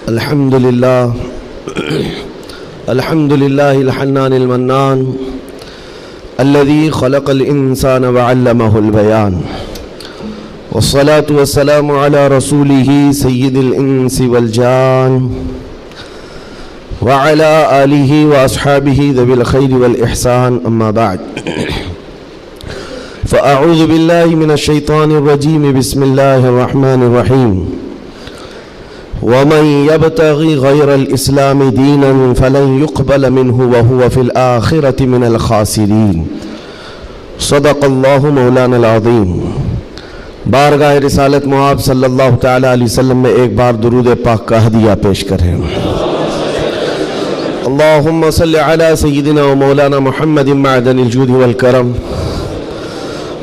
الحمد لله الحنان المنان الذي خلق الإنسان وعلمه البيان والصلاة والسلام على رسوله سيد الإنس والجان وعلى آله وأصحابه ذوي الخير والإحسان أما بعد فأعوذ بالله من الشيطان الرجيم بسم الله الرحمن الرحيم ومن يبتغي غير الإسلام دينا فلن يقبل منه وهو في الآخرة من الخاسرين صدق الله مولانا العظيم۔ بارگاہ رسالت مآب صلی اللہ تعالی علیہ وسلم میں ایک بار درود پاک کا ہدیہ پیش کریں۔ اللہم صلی علی سیدنا و مولانا محمد معدن الجود والکرم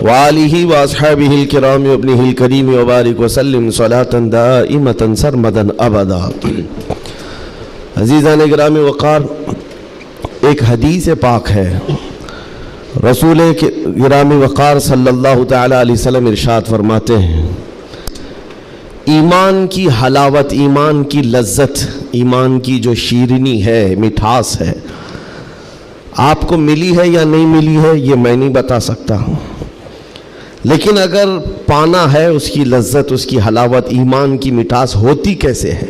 وآلہ واصحابہ الکرام وابنہ الکریم وبارک وسلم صلاة دائمة سرمدا ابدا۔ عزیزان گرامی وقار، ایک حدیث پاک ہے، رسول گرامی وقار صلی اللہ تعالی علیہ وسلم ارشاد فرماتے ہیں، ایمان کی حلاوت، ایمان کی لذت، ایمان کی جو شیرینی ہے، مٹھاس ہے، آپ کو ملی ہے یا نہیں ملی ہے یہ میں نہیں بتا سکتا ہوں، لیکن اگر پانا ہے اس کی لذت، اس کی حلاوت، ایمان کی مٹھاس ہوتی کیسے ہے،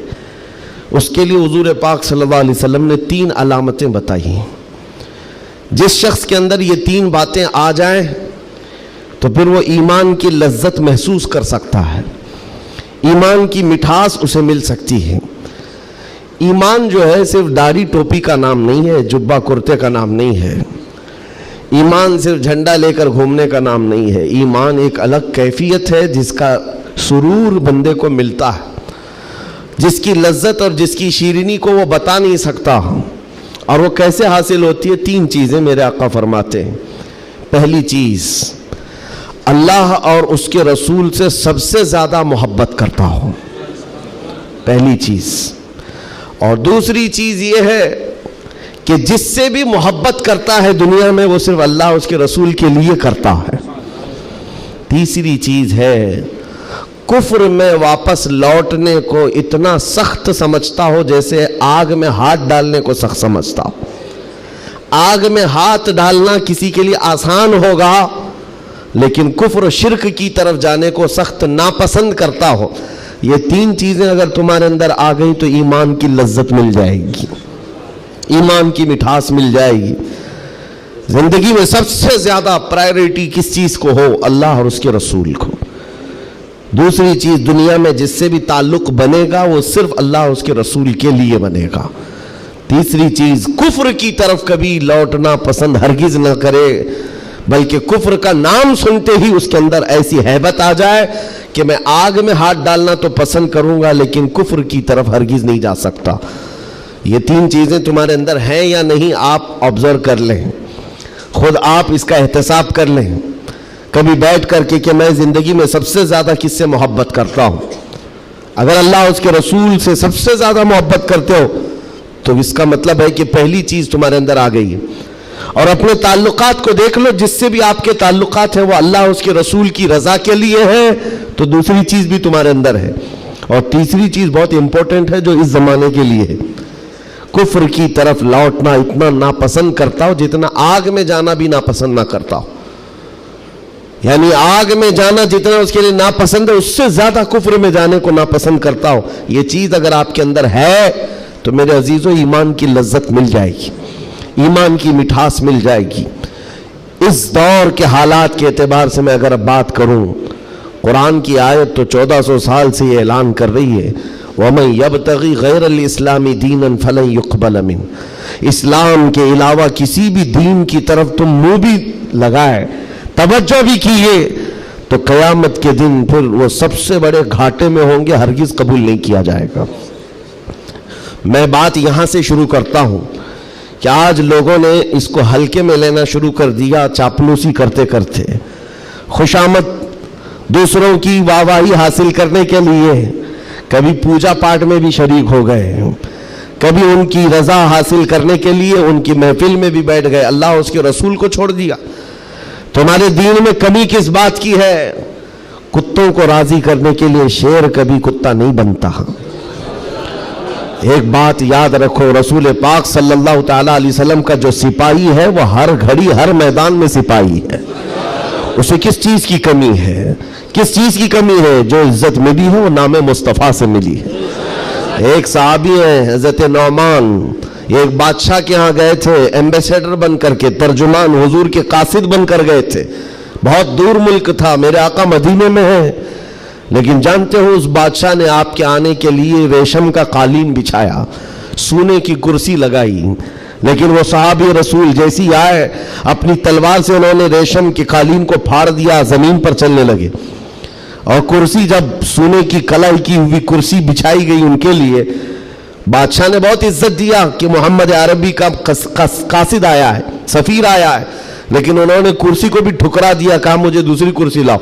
اس کے لیے حضور پاک صلی اللہ علیہ وسلم نے 3 علامتیں بتائی ہیں۔ جس شخص کے اندر یہ 3 باتیں آ جائیں تو پھر وہ ایمان کی لذت محسوس کر سکتا ہے، ایمان کی مٹھاس اسے مل سکتی ہے۔ ایمان جو ہے صرف داڑھی ٹوپی کا نام نہیں ہے، جبہ کرتے کا نام نہیں ہے، ایمان صرف جھنڈا لے کر گھومنے کا نام نہیں ہے، ایمان ایک الگ کیفیت ہے جس کا سرور بندے کو ملتا ہے، جس کی لذت اور جس کی شیرینی کو وہ بتا نہیں سکتا، اور وہ کیسے حاصل ہوتی ہے؟ 3 چیزیں میرے آقا فرماتے ہیں۔ پہلی چیز، اللہ اور اس کے رسول سے سب سے زیادہ محبت کرتا ہو، پہلی چیز۔ اور دوسری چیز یہ ہے کہ جس سے بھی محبت کرتا ہے دنیا میں وہ صرف اللہ اور اس کے رسول کے لیے کرتا ہے۔ تیسری چیز ہے، کفر میں واپس لوٹنے کو اتنا سخت سمجھتا ہو جیسے آگ میں ہاتھ ڈالنے کو سخت سمجھتا ہو۔ آگ میں ہاتھ ڈالنا کسی کے لیے آسان ہوگا، لیکن کفر و شرک کی طرف جانے کو سخت ناپسند کرتا ہو۔ یہ 3 چیزیں اگر تمہارے اندر آ گئی تو ایمان کی لذت مل جائے گی، ایمان کی مٹھاس مل جائے گی۔ زندگی میں سب سے زیادہ پرائیورٹی کس چیز کو ہو؟ اللہ اور اس کے رسول کو۔ دوسری چیز، دنیا میں جس سے بھی تعلق بنے گا وہ صرف اللہ اور اس کے رسول کے لیے بنے گا۔ تیسری چیز، کفر کی طرف کبھی لوٹنا پسند ہرگز نہ کرے، بلکہ کفر کا نام سنتے ہی اس کے اندر ایسی ہیبت آ جائے کہ میں آگ میں ہاتھ ڈالنا تو پسند کروں گا لیکن کفر کی طرف ہرگز نہیں جا سکتا۔ یہ 3 چیزیں تمہارے اندر ہیں یا نہیں، آپ آبزرو کر لیں، خود آپ اس کا احتساب کر لیں کبھی بیٹھ کر کے کہ میں زندگی میں سب سے زیادہ کس سے محبت کرتا ہوں۔ اگر اللہ اس کے رسول سے سب سے زیادہ محبت کرتے ہو تو اس کا مطلب ہے کہ پہلی چیز تمہارے اندر آ گئی ہے۔ اور اپنے تعلقات کو دیکھ لو، جس سے بھی آپ کے تعلقات ہیں وہ اللہ اس کے رسول کی رضا کے لیے ہے تو دوسری چیز بھی تمہارے اندر ہے۔ اور تیسری چیز بہت امپورٹنٹ ہے جو اس زمانے کے لیے ہے، کفر کی طرف لوٹنا اتنا ناپسند کرتا ہو جتنا آگ میں جانا بھی ناپسند نہ کرتا ہو۔ یعنی آگ میں جانا جتنا اس کے لیے ناپسند ہے اس سے زیادہ کفر میں جانے کو ناپسند کرتا ہو۔ یہ چیز اگر آپ کے اندر ہے تو میرے عزیزو ایمان کی لذت مل جائے گی، ایمان کی مٹھاس مل جائے گی۔ اس دور کے حالات کے اعتبار سے میں اگر بات کروں، قرآن کی آیت تو 1400 سال سے یہ اعلان کر رہی ہے، وَمَنْ يَبْتَغِي غَيْرَ الْإِسْلَامِ دِينًا فَلَنْ يُقْبَلَ مِنْهُ۔ اسلام کے علاوہ کسی بھی دین کی طرف تم منہ بھی لگائے، توجہ بھی کیے تو قیامت کے دن پھر وہ سب سے بڑے گھاٹے میں ہوں گے، ہرگز قبول نہیں کیا جائے گا۔ میں بات یہاں سے شروع کرتا ہوں کہ آج لوگوں نے اس کو ہلکے میں لینا شروع کر دیا، چاپلوسی کرتے کرتے، خوشامد دوسروں کی واہواہی حاصل کرنے کے لیے کبھی پوجا پاٹ میں بھی شریک ہو گئے، کبھی ان کی رضا حاصل کرنے کے لیے ان کی محفل میں بھی بیٹھ گئے، اللہ اور اس کے رسول کو چھوڑ دیا۔ تمہارے دین میں کمی کس بات کی ہے؟ کتوں کو راضی کرنے کے لیے شیر کبھی کتا نہیں بنتا، ایک بات یاد رکھو، رسول پاک صلی اللہ تعالیٰ علیہ وسلم کا جو سپاہی ہے وہ ہر گھڑی ہر میدان میں سپاہی ہے. اسے کس چیز کی کمی ہے؟ کس چیز کی کمی ہے؟ جو عزت ملی ہے وہ نام مصطفیٰ سے ملی ہے. ایک صحابی ہیں حضرت نعمان، ایک بادشاہ کے ہاں گئے تھے ایمبیسیڈر بن کر کے، ترجمان حضور کے قاصد بن کر گئے تھے. بہت دور ملک تھا، میرے آقا مدینے میں ہیں، لیکن جانتے ہو اس بادشاہ نے آپ کے آنے کے لیے ریشم کا قالین بچھایا، سونے کی کرسی لگائی. لیکن وہ صحابی رسول جیسی آئے، اپنی تلوار سے انہوں نے ریشم کے قالین کو پھاڑ دیا، زمین پر چلنے لگے. اور کرسی جب سونے کی کلائی کی ہوئی کرسی بچھائی گئی ان کے لیے، بادشاہ نے بہت عزت دیا کہ محمد عربی کا قاصد آیا ہے، سفیر آیا ہے، لیکن انہوں نے کرسی کو بھی ٹھکرا دیا، کہا مجھے دوسری کرسی لاؤ.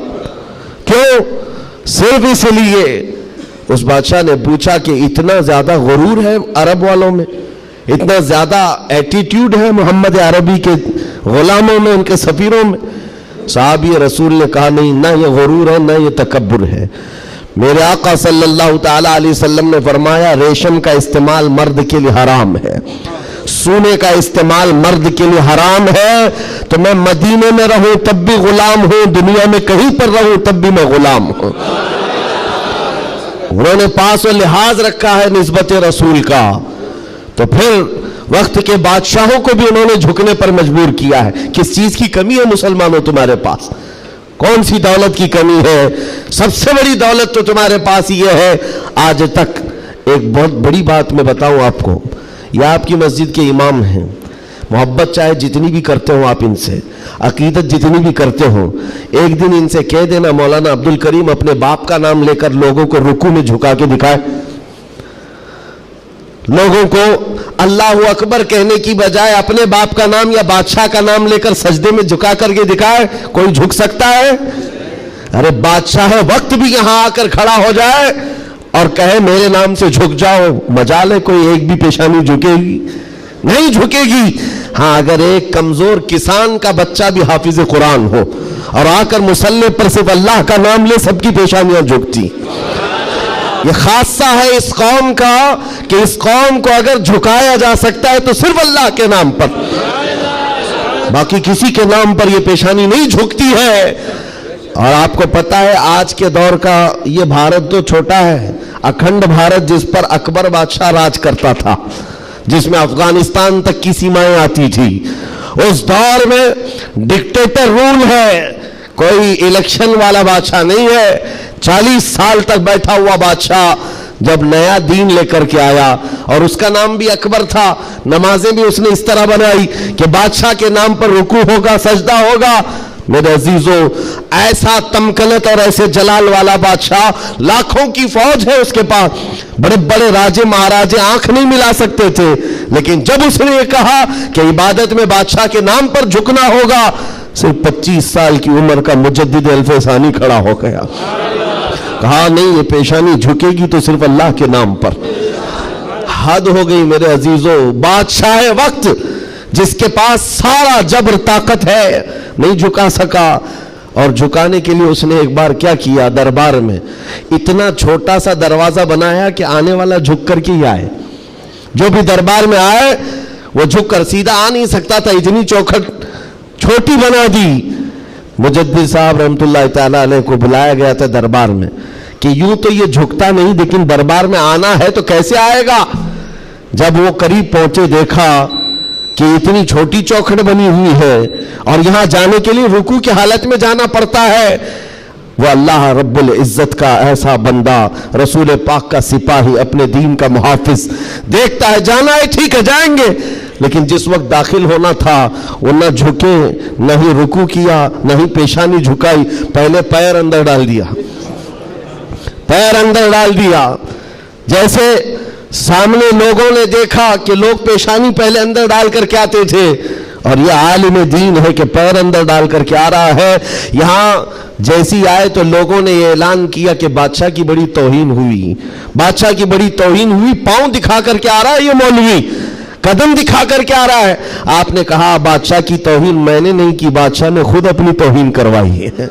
کیوں؟ صرف اس لیے. اس بادشاہ نے پوچھا کہ اتنا زیادہ غرور ہے عرب والوں میں، اتنا زیادہ ایٹیٹیوڈ ہے محمد عربی کے غلاموں میں، ان کے سفیروں میں؟ صحابی رسول نے کہا نہیں، نہ یہ غرور ہے نہ یہ تکبر ہے. میرے آقا صلی اللہ تعالیٰ علیہ وسلم نے فرمایا ریشم کا استعمال مرد کے لیے حرام ہے، سونے کا استعمال مرد کے لیے حرام ہے. تو میں مدینے میں رہوں تب بھی غلام ہوں، دنیا میں کہیں پر رہوں تب بھی میں غلام ہوں. انہوں نے پاس و لحاظ رکھا ہے نسبت رسول کا. تو پھر وقت کے بادشاہوں کو بھی انہوں نے جھکنے پر مجبور کیا ہے. کس چیز کی کمی ہے مسلمانوں تمہارے پاس؟ کون سی دولت کی کمی ہے؟ سب سے بڑی دولت تو تمہارے پاس یہ ہے. آج تک ایک بہت بڑی بات میں بتاؤں آپ کو، یہ آپ کی مسجد کے امام ہیں، محبت چاہے جتنی بھی کرتے ہوں آپ ان سے، عقیدت جتنی بھی کرتے ہوں، ایک دن ان سے کہہ دینا مولانا عبد الکریم اپنے باپ کا نام لے کر لوگوں کو رکوع میں جھکا کے دکھائے. لوگوں کو اللہ اکبر کہنے کی بجائے اپنے باپ کا نام یا بادشاہ کا نام لے کر سجدے میں جھکا کر کے دکھائے. کوئی جھک سکتا ہے؟ ارے بادشاہ وقت بھی یہاں آ کر کھڑا ہو جائے اور کہے میرے نام سے جھک جاؤ، مجال ہے کوئی ایک بھی پیشانی جھکے گی؟ نہیں جھکے گی. ہاں اگر ایک کمزور کسان کا بچہ بھی حافظ قرآن ہو اور آ کر مصلی پر صرف اللہ کا نام لے، سب کی پیشانیاں جھکتی. یہ خاصہ ہے اس قوم کا کہ اس قوم کو اگر جھکایا جا سکتا ہے تو صرف اللہ کے نام پر، باقی کسی کے نام پر یہ پیشانی نہیں جھکتی ہے. اور آپ کو پتا ہے آج کے دور کا یہ بھارت تو چھوٹا ہے، اکھنڈ بھارت جس پر اکبر بادشاہ راج کرتا تھا، جس میں افغانستان تک کی سیمائیں آتی تھی، اس دور میں ڈکٹیٹر رول ہے، کوئی الیکشن والا بادشاہ نہیں ہے. 40 سال تک بیٹھا ہوا بادشاہ جب نیا دین لے کر کے آیا، اور اس کا نام بھی اکبر تھا، نمازیں بھی اس نے اس طرح بنائی کہ بادشاہ کے نام پر رکوع ہوگا، سجدہ ہوگا. میرے عزیزوں، ایسا تمکنت اور ایسے جلال والا بادشاہ، لاکھوں کی فوج ہے اس کے پاس، بڑے بڑے راجے مہاراجے آنکھ نہیں ملا سکتے تھے. لیکن جب اس نے یہ کہا کہ عبادت میں بادشاہ کے نام پر جھکنا ہوگا، صرف 25 سال کی عمر کا مجدد الفسانی کھڑا ہو گیا، کہا نہیں یہ پیشانی جھکے گی تو صرف اللہ کے نام پر. حد ہو گئی میرے عزیزوں. بادشاہ وقت جس کے پاس سارا جبر طاقت ہے نہیں جھکا سکا. اور جھکانے کے لیے اس نے ایک بار کیا کیا، دربار میں اتنا چھوٹا سا دروازہ بنایا کہ آنے والا جھک کر کے ہی آئے. جو بھی دربار میں آئے وہ جھک کر، سیدھا آ نہیں سکتا تھا، اتنی چوکھٹ چھوٹی بنا دی. مجدد صاحب رحمت اللہ تعالیٰ علیہ کو بلایا گیا تھا دربار میں کہ یوں تو یہ جھکتا نہیں، لیکن دربار میں آنا ہے تو کیسے آئے گا. جب وہ قریب پہنچے دیکھا کہ اتنی چھوٹی چوکھٹ بنی ہوئی ہے اور یہاں جانے کے لیے رکوع کی حالت میں جانا پڑتا ہے. وہ اللہ رب العزت کا ایسا بندہ، رسول پاک کا سپاہی، اپنے دین کا محافظ، دیکھتا ہے جانا ہے ٹھیک ہے جائیں گے، لیکن جس وقت داخل ہونا تھا وہ نہ جھکے، نہ ہی رکوع کیا، نہ ہی پیشانی جھکائی، پہلے پیر اندر ڈال دیا، پیر اندر ڈال دیا. جیسے سامنے لوگوں نے دیکھا کہ لوگ پیشانی پہلے اندر ڈال کر کے آتے تھے، اور یہ عالم دین ہے کہ پیر اندر ڈال کر کے آ رہا ہے. یہاں جیسی آئے تو لوگوں نے یہ اعلان کیا کہ بادشاہ کی بڑی توہین ہوئی، بادشاہ کی بڑی توہین ہوئی. پاؤں دکھا کر کے آ رہا ہے یہ مولوی، قدم دکھا کر کے آ رہا ہے. آپ نے کہا بادشاہ کی توہین میں نے نہیں کی، بادشاہ نے خود اپنی توہین کروائی ہے.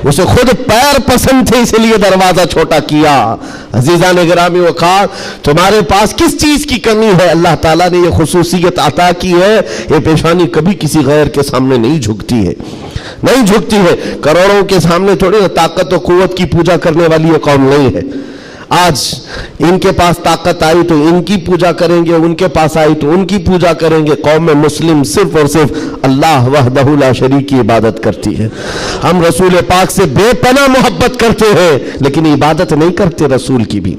اسے خود پیر پسند تھے اس لیے دروازہ چھوٹا کیا۔ عزیزان گرامی وقار، تمہارے پاس کس چیز کی کمی ہے؟ اللہ تعالیٰ نے یہ خصوصیت عطا کی ہے، یہ پیشانی کبھی کسی غیر کے سامنے نہیں جھکتی ہے، نہیں جھکتی ہے۔ کروڑوں کے سامنے تھوڑی طاقت و قوت کی پوجا کرنے والی یہ قوم نہیں ہے۔ آج ان کے پاس طاقت آئی تو ان کی پوجا کریں گے، ان کے پاس آئی تو ان کی پوجا کریں گے۔ قوم مسلم صرف اور صرف اللہ وحدہ لا شریک کی عبادت کرتی ہے۔ ہم رسول پاک سے بے پناہ محبت کرتے ہیں لیکن عبادت نہیں کرتے رسول کی بھی۔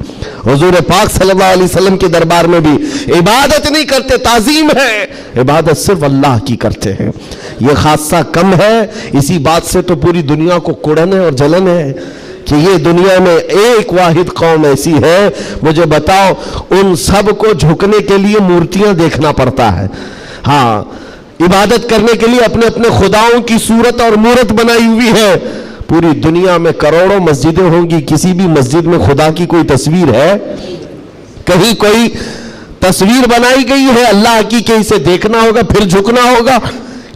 حضور پاک صلی اللہ علیہ وسلم کے دربار میں بھی عبادت نہیں کرتے، تعظیم ہے، عبادت صرف اللہ کی کرتے ہیں۔ یہ خاصہ کم ہے، اسی بات سے تو پوری دنیا کو کڑن ہے اور جلن ہے کہ یہ دنیا میں ایک واحد قوم ایسی ہے۔ مجھے بتاؤ، ان سب کو جھکنے کے لیے مورتیاں دیکھنا پڑتا ہے، ہاں عبادت کرنے کے لیے اپنے اپنے خداؤں کی صورت اور مورت بنائی ہوئی ہے۔ پوری دنیا میں کروڑوں مسجدیں ہوں گی، کسی بھی مسجد میں خدا کی کوئی تصویر ہے؟ کہیں کوئی تصویر بنائی گئی ہے اللہ کی کہ اسے دیکھنا ہوگا پھر جھکنا ہوگا؟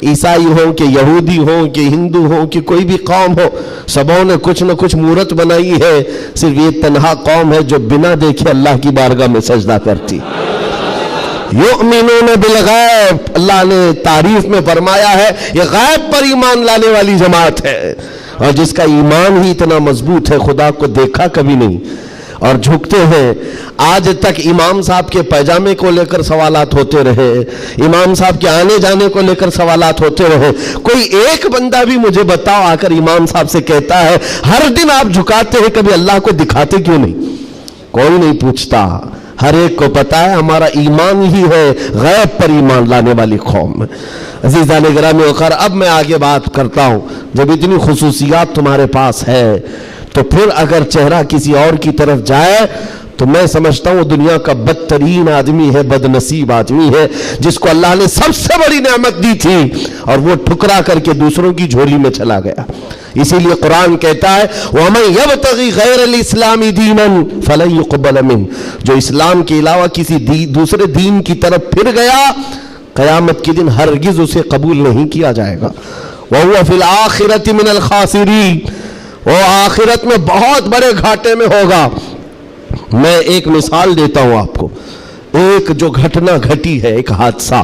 عیسائی ہوں کہ یہودی ہوں کہ ہندو ہوں کہ کوئی بھی قوم ہو، سبوں نے کچھ نہ کچھ مورت بنائی ہے۔ صرف یہ تنہا قوم ہے جو بنا دیکھے اللہ کی بارگاہ میں سجدہ کرتی۔ یؤمنون بالغیب، اللہ نے تعریف میں فرمایا ہے یہ غیب پر ایمان لانے والی جماعت ہے، اور جس کا ایمان ہی اتنا مضبوط ہے خدا کو دیکھا کبھی نہیں اور جھکتے ہیں۔ آج تک امام صاحب کے پیجامے کو لے کر سوالات ہوتے رہے، امام صاحب کے آنے جانے کو لے کر سوالات ہوتے رہے، کوئی ایک بندہ بھی مجھے بتاؤ آ کر امام صاحب سے کہتا ہے ہر دن آپ جھکاتے ہیں کبھی اللہ کو دکھاتے کیوں نہیں؟ کوئی نہیں پوچھتا، ہر ایک کو پتا ہے ہمارا ایمان ہی ہے غیب پر ایمان لانے والی قوم۔ عزیزان گرامی وقار، اب میں آگے بات کرتا ہوں، جب اتنی خصوصیات تمہارے پاس ہے تو پھر اگر چہرہ کسی اور کی طرف جائے تو میں سمجھتا ہوں دنیا کا بدترین آدمی ہے، بد نصیب آدمی ہے، جس کو اللہ نے سب سے بڑی نعمت دی تھی اور وہ ٹھکرا کر کے دوسروں کی جھولی میں چلا گیا۔ اسی لیے قرآن کہتا ہے وَمَن يَبْتَغِ غَيْرَ الْإِسْلَامِ دِينًا فَلَن يُقْبَلَ مِنْهُ، جو اسلام کے علاوہ کسی دوسرے دین کی طرف پھر گیا قیامت کے دن ہرگز اسے قبول نہیں کیا جائے گا۔ وَهُوَ فِي الْآخِرَةِ مِنَ الْخَاسِرِينَ، وہ آخرت میں بہت بڑے گھاٹے میں ہوگا۔ میں ایک مثال دیتا ہوں آپ کو، ایک جو گھٹنا گھٹی ہے، ایک حادثہ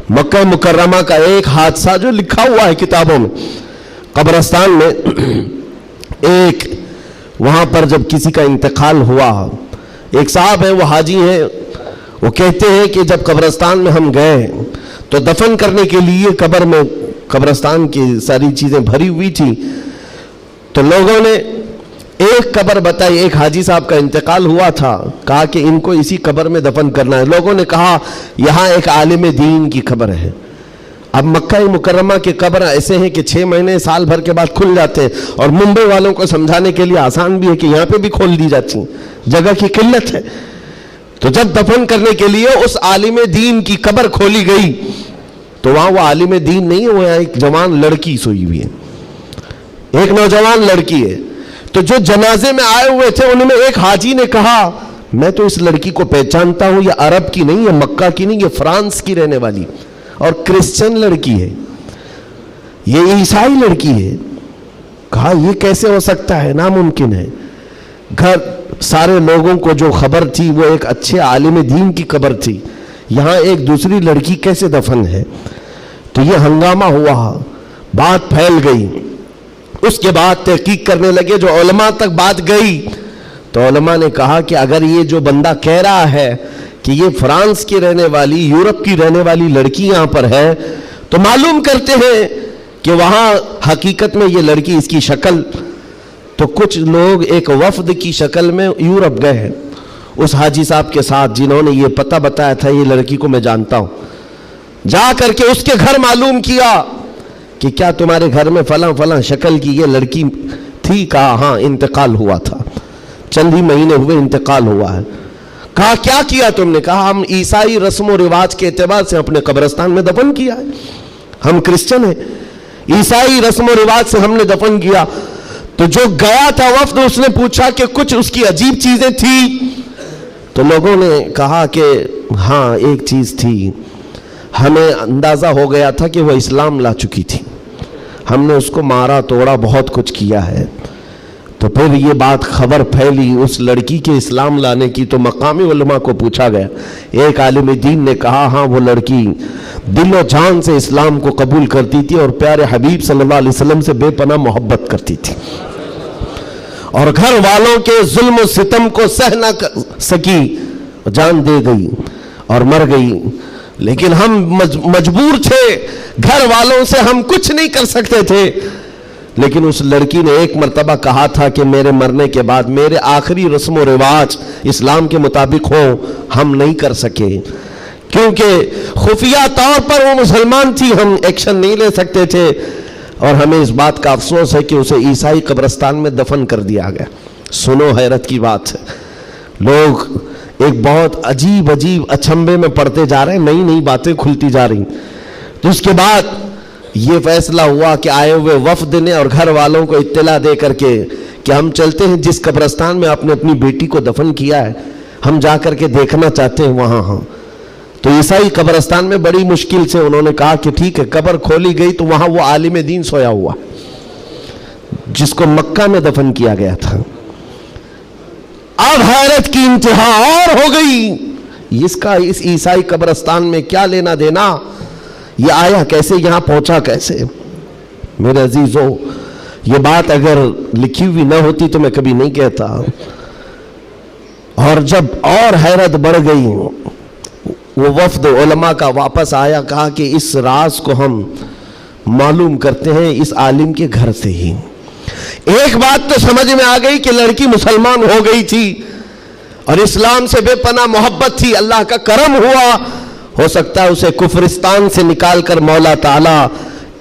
مکہ مکرمہ کا، ایک حادثہ جو لکھا ہوا ہے کتابوں میں۔ قبرستان میں ایک وہاں پر جب کسی کا انتقال ہوا، ایک صاحب ہیں وہ حاجی ہیں، وہ کہتے ہیں کہ جب قبرستان میں ہم گئے تو دفن کرنے کے لیے قبر میں قبرستان کی ساری چیزیں بھری ہوئی تھی، تو لوگوں نے ایک قبر بتائی، ایک حاجی صاحب کا انتقال ہوا تھا، کہا کہ ان کو اسی قبر میں دفن کرنا ہے۔ لوگوں نے کہا یہاں ایک عالم دین کی قبر ہے۔ اب مکہ مکرمہ کے قبر ایسے ہیں کہ 6 مہینے سال بھر کے بعد کھل جاتے ہیں، اور ممبئی والوں کو سمجھانے کے لیے آسان بھی ہے کہ یہاں پہ بھی کھول دی جاتی ہیں، جگہ کی قلت ہے۔ تو جب دفن کرنے کے لیے اس عالم دین کی قبر کھولی گئی تو وہاں وہ عالم دین نہیں ہے، وہ ایک جوان لڑکی سوئی ہوئی ہے، ایک نوجوان لڑکی ہے۔ تو جو جنازے میں آئے ہوئے تھے ان میں ایک حاجی نے کہا میں تو اس لڑکی کو پہچانتا ہوں، یہ عرب کی نہیں، یہ مکہ کی نہیں، یہ فرانس کی رہنے والی اور کرسچن لڑکی ہے، یہ عیسائی لڑکی ہے۔ کہا یہ کیسے ہو سکتا ہے، ناممکن ہے۔ گھر سارے لوگوں کو جو خبر تھی وہ ایک اچھے عالم دین کی قبر تھی، یہاں ایک دوسری لڑکی کیسے دفن ہے؟ تو یہ ہنگامہ ہوا، بات پھیل گئی۔ اس کے بعد تحقیق کرنے لگے، جو علماء تک بات گئی تو علماء نے کہا کہ اگر یہ جو بندہ کہہ رہا ہے کہ یہ فرانس کی رہنے والی، یورپ کی رہنے والی لڑکی یہاں پر ہے، تو معلوم کرتے ہیں کہ وہاں حقیقت میں یہ لڑکی، اس کی شکل، تو کچھ لوگ ایک وفد کی شکل میں یورپ گئے ہیں اس حاجی صاحب کے ساتھ جنہوں نے یہ پتہ بتایا تھا یہ لڑکی کو میں جانتا ہوں۔ جا کر کے اس کے گھر معلوم کیا کہ کیا تمہارے گھر میں فلاں فلاں شکل کی یہ لڑکی تھی؟ کہا ہاں، انتقال ہوا تھا، چند ہی مہینے ہوئے انتقال ہوا ہے۔ کہا کیا کیا تم نے؟ کہا ہم عیسائی رسم و رواج کے اعتبار سے اپنے قبرستان میں دفن کیا ہے، ہم کرسچن ہیں، عیسائی رسم و رواج سے ہم نے دفن کیا۔ تو جو گیا تھا وفد اس نے پوچھا کہ کچھ اس کی عجیب چیزیں تھی؟ تو لوگوں نے کہا کہ ہاں ایک چیز تھی، ہمیں اندازہ ہو گیا تھا کہ وہ اسلام لا چکی تھی، ہم نے اس کو مارا توڑا بہت کچھ کیا ہے. تو پھر یہ بات خبر پھیلی اس لڑکی کے اسلام لانے کی, تو مقامی علماء کو پوچھا گیا. ایک عالم دین نے کہا ہاں وہ لڑکی دل و جان سے اسلام کو قبول کرتی تھی اور پیارے حبیب صلی اللہ علیہ وسلم سے بے پناہ محبت کرتی تھی, اور گھر والوں کے ظلم و ستم کو سہ نہ سکی, جان دے گئی اور مر گئی. لیکن ہم مجبور تھے, گھر والوں سے ہم کچھ نہیں کر سکتے تھے. لیکن اس لڑکی نے ایک مرتبہ کہا تھا کہ میرے مرنے کے بعد میرے آخری رسم و رواج اسلام کے مطابق ہو. ہم نہیں کر سکے کیونکہ خفیہ طور پر وہ مسلمان تھی, ہم ایکشن نہیں لے سکتے تھے. اور ہمیں اس بات کا افسوس ہے کہ اسے عیسائی قبرستان میں دفن کر دیا گیا. سنو حیرت کی بات ہے, لوگ ایک بہت عجیب اچنبے میں پڑتے جا رہے ہیں, نئی نئی باتیں کھلتی جا رہی. تو اس کے بعد یہ فیصلہ ہوا کہ آئے ہوئے وفد نے اور گھر والوں کو اطلاع دے کر کے کہ ہم چلتے ہیں جس قبرستان میں آپ نے اپنی بیٹی کو دفن کیا ہے, ہم جا کر کے دیکھنا چاہتے ہیں وہاں. ہاں, تو عیسائی قبرستان میں بڑی مشکل سے انہوں نے کہا کہ ٹھیک ہے. قبر کھولی گئی تو وہاں وہ عالم دین سویا ہوا جس کو مکہ میں دفن کیا گیا تھا. اب حیرت کی انتہا اور ہو گئی, اس کا اس عیسائی قبرستان میں کیا لینا دینا, یہ آیا کیسے, یہاں پہنچا کیسے. میرے عزیزو, یہ بات اگر لکھی ہوئی نہ ہوتی تو میں کبھی نہیں کہتا. اور جب اور حیرت بڑھ گئی, وہ وفد علماء کا واپس آیا, کہا کہ اس راز کو ہم معلوم کرتے ہیں اس عالم کے گھر سے ہی. ایک بات تو سمجھ میں آ گئی کہ لڑکی مسلمان ہو گئی تھی اور اسلام سے بے پناہ محبت تھی, اللہ کا کرم ہوا. ہو سکتا ہے اسے کفرستان سے نکال کر مولا تعالیٰ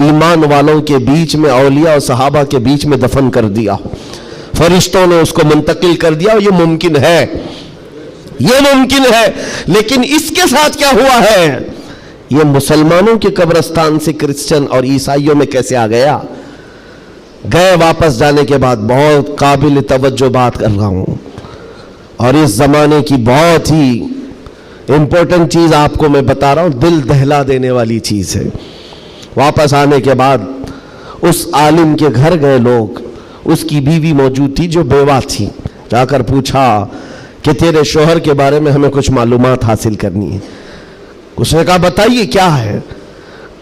ایمان والوں کے بیچ میں, اولیاء اور صحابہ کے بیچ میں دفن کر دیا ہو, فرشتوں نے اس کو منتقل کر دیا. یہ ممکن ہے, یہ ممکن ہے. لیکن اس کے ساتھ کیا ہوا ہے, یہ مسلمانوں کے قبرستان سے کرسچن اور عیسائیوں میں کیسے آ گیا. گئے واپس جانے کے بعد بہت قابل توجہ بات کر رہا ہوں, اور اس زمانے کی بہت ہی امپورٹنٹ چیز آپ کو میں بتا رہا ہوں, دل دہلا دینے والی چیز ہے. واپس آنے کے بعد اس عالم کے گھر گئے لوگ, اس کی بیوی موجود تھی جو بیوہ تھی. جا کر پوچھا کہ تیرے شوہر کے بارے میں ہمیں کچھ معلومات حاصل کرنی ہے. اس نے کہا بتائیے کیا ہے.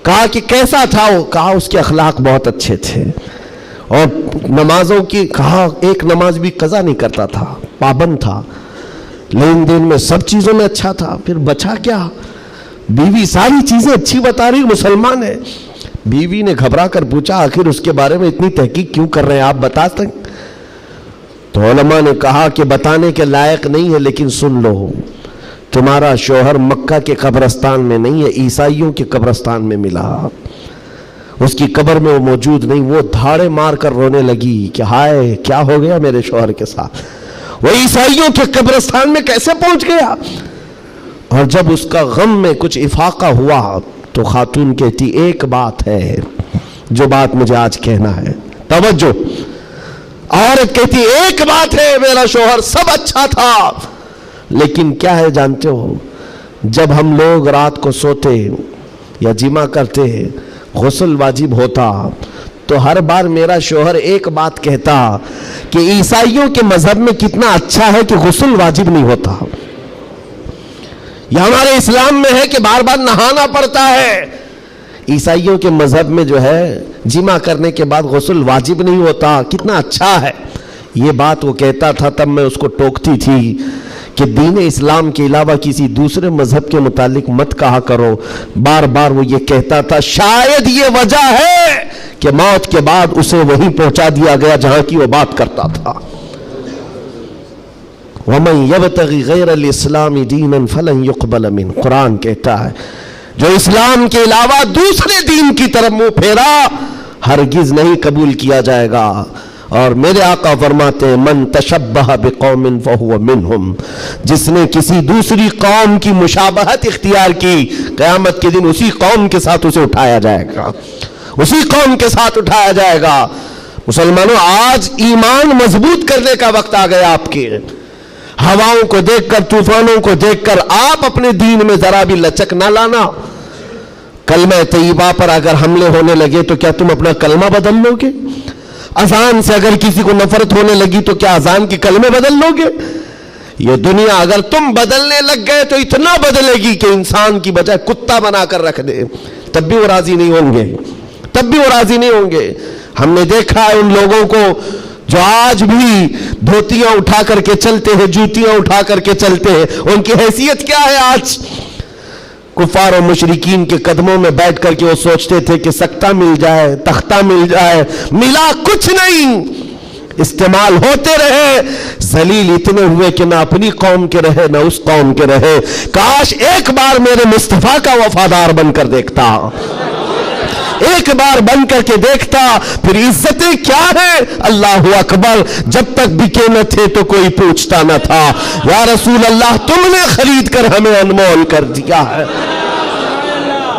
کہا کہ کیسا تھا وہ. کہا اس کے اخلاق بہت اچھے تھے, اور نمازوں کی, کہا ایک نماز بھی قضا نہیں کرتا تھا, پابند تھا, لین دین میں سب چیزوں میں اچھا تھا. پھر بچا کیا, بیوی ساری چیزیں اچھی بتا رہی, مسلمان ہے. بیوی نے گھبرا کر پوچھا آخر اس کے بارے میں اتنی تحقیق کیوں کر رہے ہیں, آپ بتا سکیں. تو علماء نے کہا کہ بتانے کے لائق نہیں ہے, لیکن سن لو, تمہارا شوہر مکہ کے قبرستان میں نہیں ہے, عیسائیوں کے قبرستان میں ملا. اس کی قبر میں وہ موجود نہیں. وہ دھاڑے مار کر رونے لگی کہ ہائے کیا ہو گیا میرے شوہر کے ساتھ, وہ عیسائیوں کے قبرستان میں کیسے پہنچ گیا. اور جب اس کا غم میں کچھ افاقہ ہوا تو خاتون کہتی ایک بات ہے جو بات مجھے آج کہنا ہے, توجہ. عورت کہتی ایک بات ہے, میرا شوہر سب اچھا تھا, لیکن کیا ہے جانتے ہو, جب ہم لوگ رات کو سوتے یا جمع کرتے, غسل واجب ہوتا, تو ہر بار میرا شوہر ایک بات کہتا کہ عیسائیوں کے مذہب میں کتنا اچھا ہے کہ غسل واجب نہیں ہوتا. یہ ہمارے اسلام میں ہے کہ بار بار نہانا پڑتا ہے, عیسائیوں کے مذہب میں جو ہے جمع کرنے کے بعد غسل واجب نہیں ہوتا, کتنا اچھا ہے. یہ بات وہ کہتا تھا, تب میں اس کو ٹوکتی تھی کہ دین اسلام کے علاوہ کسی دوسرے مذہب کے متعلق مت کہا کرو. بار بار وہ یہ کہتا تھا, شاید یہ وجہ ہے کہ موت کے بعد اسے وہیں پہنچا دیا گیا جہاں کی وہ بات کرتا تھا. وَمَن يَبْتَغِ غَيْرَ الْإِسْلَامِ دِينًا فَلَن يُقْبَلَ مِنْهُ, قرآن کہتا ہے جو اسلام کے علاوہ دوسرے دین کی طرف منہ پھیرا ہرگز نہیں قبول کیا جائے گا. اور میرے آقا فرماتے ہیں من تشبہ بقوم فہو منہم, جس نے کسی دوسری قوم کی مشابہت اختیار کی, قیامت کے دن اسی قوم کے ساتھ اسے اٹھایا جائے گا, اسی قوم کے ساتھ اٹھایا جائے گا. مسلمانوں, آج ایمان مضبوط کرنے کا وقت آ گیا آپ کے. ہواؤں کو دیکھ کر, طوفانوں کو دیکھ کر آپ اپنے دین میں ذرا بھی لچک نہ لانا. کلمہ طیبہ پر اگر حملے ہونے لگے تو کیا تم اپنا کلمہ بدل لو گے؟ اذان سے اگر کسی کو نفرت ہونے لگی تو کیا اذان کے کلمے بدل لو گے؟ یہ دنیا اگر تم بدلنے لگ گئے تو اتنا بدلے گی کہ انسان کی بجائے کتا بنا کر رکھ دے، تب بھی وہ راضی نہیں ہوں گے، تب بھی وہ راضی نہیں ہوں گے۔ ہم نے دیکھا ہے ان لوگوں کو جو آج بھی دھوتیاں اٹھا کر کے چلتے ہیں، جوتیاں اٹھا کر کے چلتے ہیں، ان کی حیثیت کیا ہے؟ آج کفار و مشرکین کے قدموں میں بیٹھ کر کے وہ سوچتے تھے کہ سکتہ مل جائے، تختہ مل جائے، ملا کچھ نہیں، استعمال ہوتے رہے، ذلیل اتنے ہوئے کہ نہ اپنی قوم کے رہے نہ اس قوم کے رہے۔ کاش ایک بار میرے مصطفیٰ کا وفادار بن کر دیکھتا، ایک بار بن کر کے دیکھتا، پھر عزتیں کیا ہیں؟ اللہ اکبر، جب تک بکے نہ تھے تو کوئی پوچھتا نہ تھا، یا رسول اللہ تم نے خرید کر ہمیں انمول کر دیا ہے۔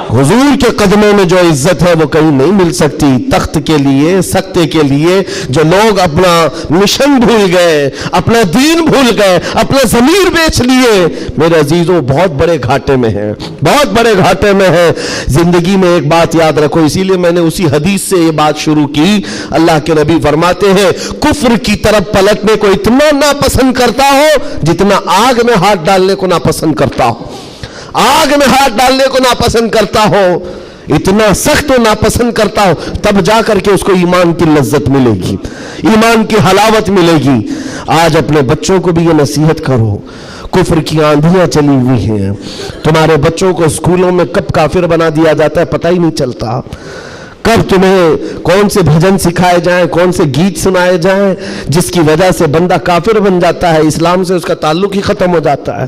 حضور کے قدموں میں جو عزت ہے وہ کہیں نہیں مل سکتی۔ تخت کے لیے، سکتے کے لیے جو لوگ اپنا مشن بھول گئے، اپنا دین بھول گئے، اپنا ضمیر بیچ لیے، میرے عزیزوں بہت بڑے گھاٹے میں ہیں، بہت بڑے گھاٹے میں ہیں۔ زندگی میں ایک بات یاد رکھو، اسی لیے میں نے اسی حدیث سے یہ بات شروع کی۔ اللہ کے نبی فرماتے ہیں کفر کی طرف پلٹنے کو اتنا ناپسند کرتا ہو جتنا آگ میں ہاتھ ڈالنے کو ناپسند کرتا ہو، آگ میں ہاتھ ڈالنے کو ناپسند کرتا ہو، اتنا سخت و ناپسند کرتا ہو، تب جا کر کے اس کو ایمان کی لذت ملے گی، ایمان کی حلاوت ملے گی۔ آج اپنے بچوں کو بھی یہ نصیحت کرو، کفر کی آندھیاں چلی ہوئی ہیں، تمہارے بچوں کو اسکولوں میں کب کافر بنا دیا جاتا ہے پتہ ہی نہیں چلتا، کب تمہیں کون سے بھجن سکھائے جائیں، کون سے گیت سنائے جائیں جس کی وجہ سے بندہ کافر بن جاتا ہے، اسلام سے اس کا تعلق ہی ختم ہو جاتا ہے۔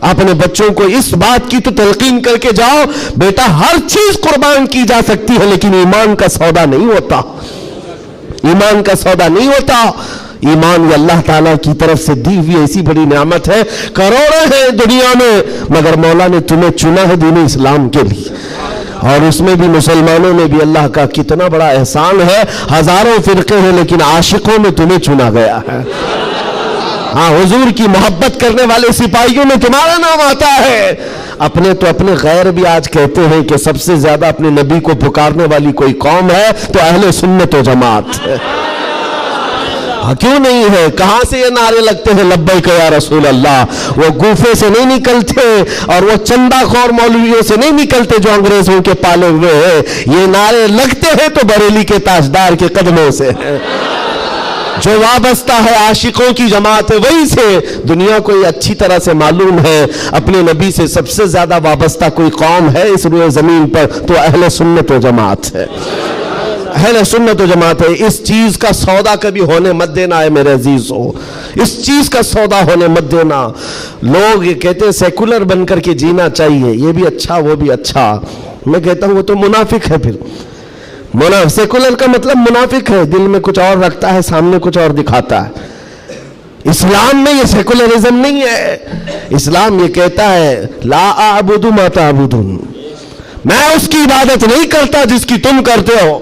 اپنے بچوں کو اس بات کی تو تلقین کر کے جاؤ، بیٹا ہر چیز قربان کی جا سکتی ہے لیکن ایمان کا سودا نہیں ہوتا، ایمان کا سودا نہیں ہوتا۔ ایمان یہ اللہ تعالیٰ کی طرف سے دی ہوئی ایسی بڑی نعمت ہے، کروڑوں ہیں دنیا میں مگر مولا نے تمہیں چنا ہے دین اسلام کے لیے، اور اس میں بھی مسلمانوں میں بھی اللہ کا کتنا بڑا احسان ہے، ہزاروں فرقے ہیں لیکن عاشقوں میں تمہیں چنا گیا ہے۔ ہاں، حضور کی محبت کرنے والے سپاہیوں میں تمہارا نام آتا ہے۔ اپنے تو اپنے غیر بھی آج کہتے ہیں کہ سب سے زیادہ اپنے نبی کو پکارنے والی کوئی قوم ہے تو اہل سنت و جماعت ہے۔ کیوں نہیں ہے؟ کہاں سے یہ نعرے لگتے ہیں لبیک یا رسول اللہ؟ وہ گوفے سے نہیں نکلتے اور وہ چندہ خور مولویوں سے نہیں نکلتے جو انگریزوں کے پالے ہوئے ہیں، یہ نعرے لگتے ہیں تو بریلی کے تاجدار کے قدموں سے ہیں۔ جو وابستہ ہے عاشقوں کی جماعت ہے وہی سے۔ دنیا کو یہ اچھی طرح سے معلوم ہے اپنے نبی سے سب سے زیادہ وابستہ کوئی قوم ہے اس روئے زمین پر تو اہل سنت و جماعت ہے، اہل سنت و جماعت ہے۔ اس چیز کا سودا کبھی ہونے مت دینا ہے میرے عزیزو، اس چیز کا سودا ہونے مت دینا۔ لوگ یہ کہتے ہیں سیکولر بن کر کے جینا چاہیے، یہ بھی اچھا وہ بھی اچھا، میں کہتا ہوں وہ تو منافق ہے۔ پھر سیکولر کا مطلب منافق ہے، دل میں کچھ اور رکھتا ہے سامنے کچھ اور دکھاتا ہے۔ اسلام میں یہ سیکولرزم نہیں ہے، اسلام یہ کہتا ہے لا اعبد ما تعبدون، میں اس کی عبادت نہیں کرتا جس کی تم کرتے ہو۔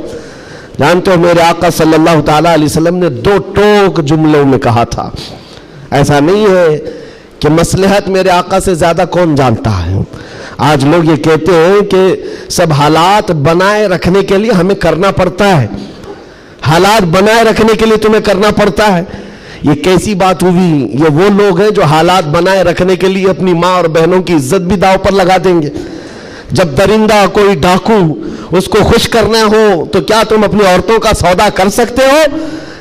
جانتے ہو میرے آقا صلی اللہ تعالیٰ علیہ وسلم نے 2 ٹوک جملوں میں کہا تھا، ایسا نہیں ہے کہ مصلحت میرے آقا سے زیادہ کون جانتا ہے۔ آج لوگ یہ کہتے ہیں کہ سب حالات بنائے رکھنے کے لیے ہمیں کرنا پڑتا ہے، حالات بنائے رکھنے کے لیے تمہیں کرنا پڑتا ہے۔ یہ کیسی بات ہوئی؟ یہ وہ لوگ ہیں جو حالات بنائے رکھنے کے لیے اپنی ماں اور بہنوں کی عزت بھی داؤ پر لگا دیں گے۔ جب درندہ کوئی ڈاکو اس کو خوش کرنا ہو تو کیا تم اپنی عورتوں کا سودا کر سکتے ہو؟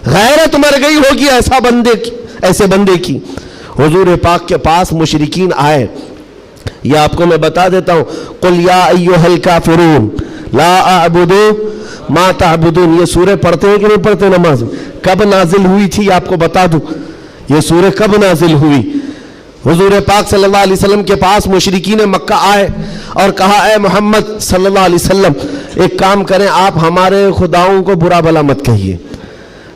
غیرت مر گئی ہوگی ایسے بندے کی۔ حضور پاک کے پاس مشرکین آئے، یہ آپ کو میں بتا دیتا ہوں، قل یا ایھا الکافرون لا اعبد ما تعبدون، یہ سورہ پڑھتے ہیں کہ نہیں پڑھتے نماز میں؟ کب نازل ہوئی تھی آپ کو بتا دوں، یہ سورہ کب نازل ہوئی؟ حضور پاک صلی اللہ علیہ وسلم کے پاس مشرکین مکہ آئے اور کہا اے محمد صلی اللہ علیہ وسلم ایک کام کریں، آپ ہمارے خداؤں کو برا بھلا مت کہیے،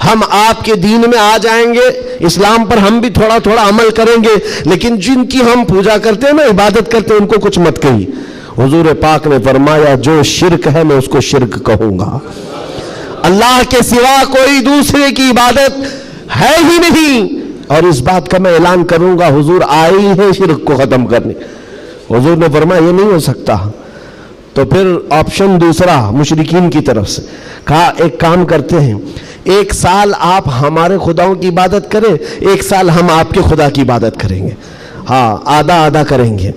ہم آپ کے دین میں آ جائیں گے، اسلام پر ہم بھی تھوڑا تھوڑا عمل کریں گے، لیکن جن کی ہم پوجا کرتے ہیں نا، عبادت کرتے ہیں، ان کو کچھ مت کہیے۔ حضور پاک نے فرمایا جو شرک ہے میں اس کو شرک کہوں گا، اللہ کے سوا کوئی دوسرے کی عبادت ہے ہی نہیں، اور اس بات کا میں اعلان کروں گا حضور آئے ہی ہیں شرک کو ختم کرنے۔ حضور نے فرمایا یہ نہیں ہو سکتا، تو پھر آپشن دوسرا مشرکین کی طرف سے کہا ایک کام کرتے ہیں، 1 سال آپ ہمارے خداؤں کی عبادت کریں، 1 سال ہم آپ کے خدا کی عبادت کریں گے، ہاں آدھا آدھا کریں گے۔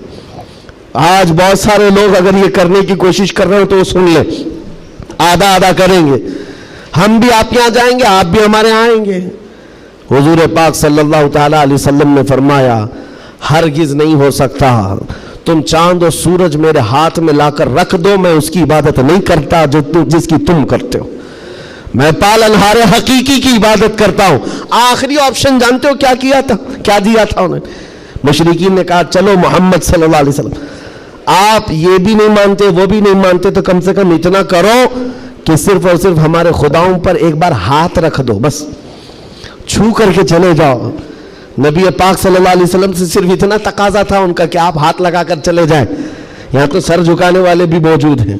آج بہت سارے لوگ اگر یہ کرنے کی کوشش کر رہے ہو تو سن لیں، آدھا آدھا کریں گے، ہم بھی آپ کے یہاں جائیں گے، آپ بھی ہمارے یہاں آئیں گے۔ حضور پاک صلی اللہ تعالیٰ علیہ وسلم نے فرمایا ہرگز نہیں ہو سکتا، تم چاند اور سورج میرے ہاتھ میں لا کر رکھ دو، میں اس کی عبادت نہیں کرتا جس کی تم کرتے ہو، میں پالنہار حقیقی کی عبادت کرتا ہوں۔ آخری آپشن جانتے ہو کیا کیا تھا، کیا دیا تھا انہوں نے؟ مشرکین نے کہا چلو محمد صلی اللہ علیہ وسلم آپ یہ بھی نہیں مانتے وہ بھی نہیں مانتے تو کم سے کم اتنا کرو کہ صرف اور صرف ہمارے خداؤں پر ایک بار ہاتھ رکھ دو، بس چھو کر کے چلے جاؤ۔ نبی پاک صلی اللہ علیہ وسلم سے صرف اتنا تقاضا تھا ان کا کہ آپ ہاتھ لگا کر چلے جائیں، یہاں تو سر جھکانے والے بھی موجود ہیں،